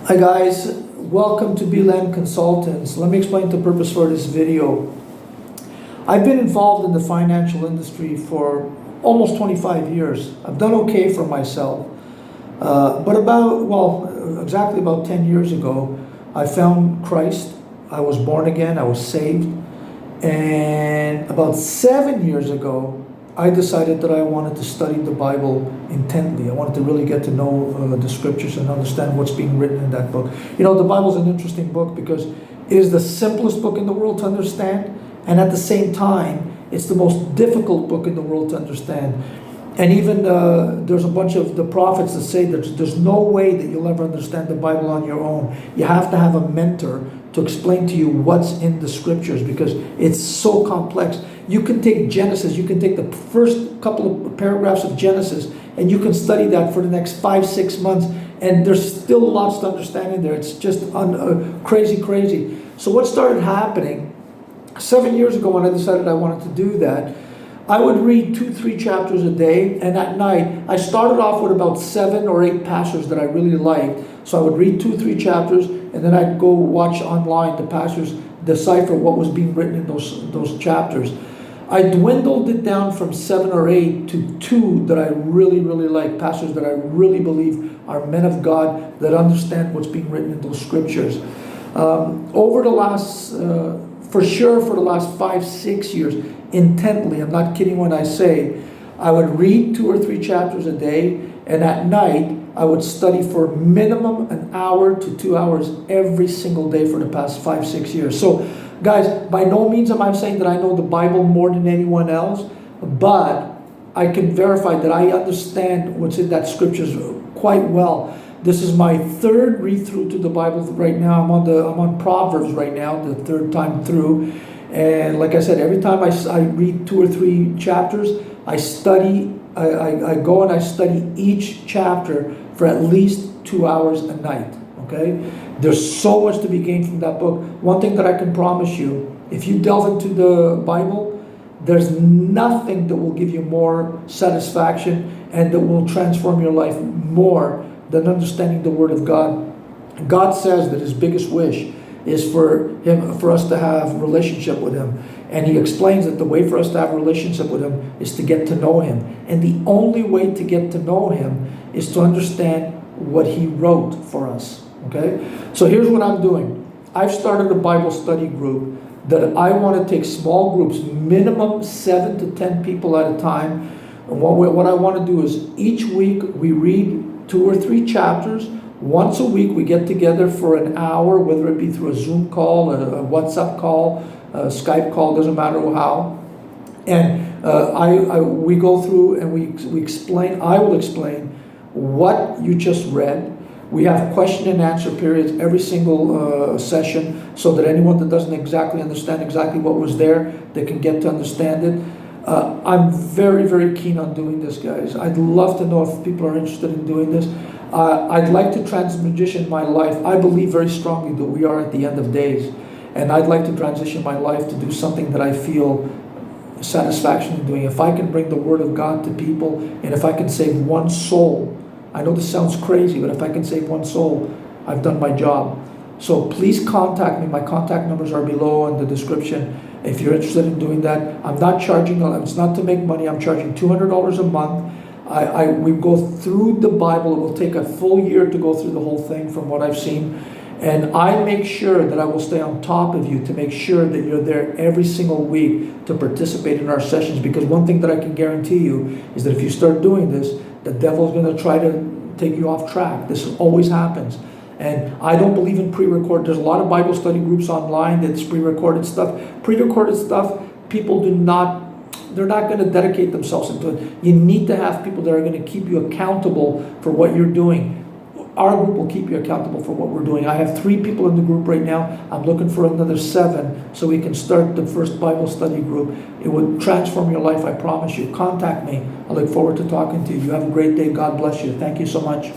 Hi guys, welcome to Beeland Consultants. Let me explain the purpose for this video. I've been involved in the financial industry for almost 25 years. I've done okay for myself. But exactly about 10 years ago, I found Christ. I was born again, I was saved. And about 7 years ago, I decided that I wanted to study the Bible intently. I wanted to really get to know the scriptures and understand what's being written in that book. You know, the Bible is an interesting book because it is the simplest book in the world to understand, and at the same time, it's the most difficult book in the world to understand. And even there's a bunch of the prophets that say that there's no way that you'll ever understand the Bible on your own. You have to have a mentor to explain to you what's in the scriptures because it's so complex. You can take Genesis, you can take the first couple of paragraphs of Genesis, and you can study that for the next 5-6 months, and there's still lots to understand in there. It's just crazy. So what started happening 7 years ago when I decided I wanted to do that, I would read 2-3 chapters a day, and at night, I started off with about 7 or 8 pastors that I really liked. So I would read 2-3 chapters, and then I'd go watch online the pastors decipher what was being written in those chapters. I dwindled it down from 7 or 8 to 2 that I really like, pastors that I really believe are men of God that understand what's being written in those scriptures. Over the last, for the last 5-6 years, intently, I'm not kidding when I say, I would read 2 or 3 chapters a day, and at night, I would study for minimum an hour to 2 hours every single day for the past 5-6 years. So, guys, by no means am I saying that I know the Bible more than anyone else, but I can verify that I understand what's in that scriptures quite well. This is my third read through to the Bible right now. I'm on Proverbs right now, the third time through. And like I said, every time I read 2 or 3 chapters, I go and I study each chapter for at least 2 hours a night. Okay? There's so much to be gained from that book. One thing that I can promise you, if you delve into the Bible, there's nothing that will give you more satisfaction and that will transform your life more than understanding the Word of God. God says that His biggest wish is for us to have relationship with Him. And He explains that the way for us to have a relationship with Him is to get to know Him. And the only way to get to know Him is to understand what He wrote for us. Okay? So here's what I'm doing. I've started a Bible study group that I want to take small groups, minimum 7 to 10 people at a time. And what I want to do is each week we read 2 or 3 chapters. Once a week we get together for an hour, whether it be through a Zoom call, a WhatsApp call, a Skype call, doesn't matter how. And we go through and we explain, I will explain what you just read. We have question and answer periods every single session so that anyone that doesn't exactly understand exactly what was there, they can get to understand it. I'm very keen on doing this, guys. I'd love to know if people are interested in doing this. I'd like to transition my life. I believe very strongly that we are at the end of days. And I'd like to transition my life to do something that I feel satisfaction in doing. If I can bring the Word of God to people, and if I can save one soul, I know this sounds crazy, but if I can save one soul, I've done my job. So please contact me. My contact numbers are below in the description. If you're interested in doing that, I'm not charging, it's not to make money. I'm charging $200 a month. We go through the Bible. It will take a full year to go through the whole thing from what I've seen. And I make sure that I will stay on top of you to make sure that you're there every single week to participate in our sessions. Because one thing that I can guarantee you is that if you start doing this, the devil's going to try to take you off track. This always happens. And I don't believe in pre-record. There's a lot of Bible study groups online that's pre-recorded stuff. Pre-recorded stuff, people they're not going to dedicate themselves into it. You need to have people that are going to keep you accountable for what you're doing. Our group will keep you accountable for what we're doing. I have 3 people in the group right now. I'm looking for another 7 so we can start the first Bible study group. It would transform your life, I promise you. Contact me. I look forward to talking to you. You have a great day. God bless you. Thank you so much.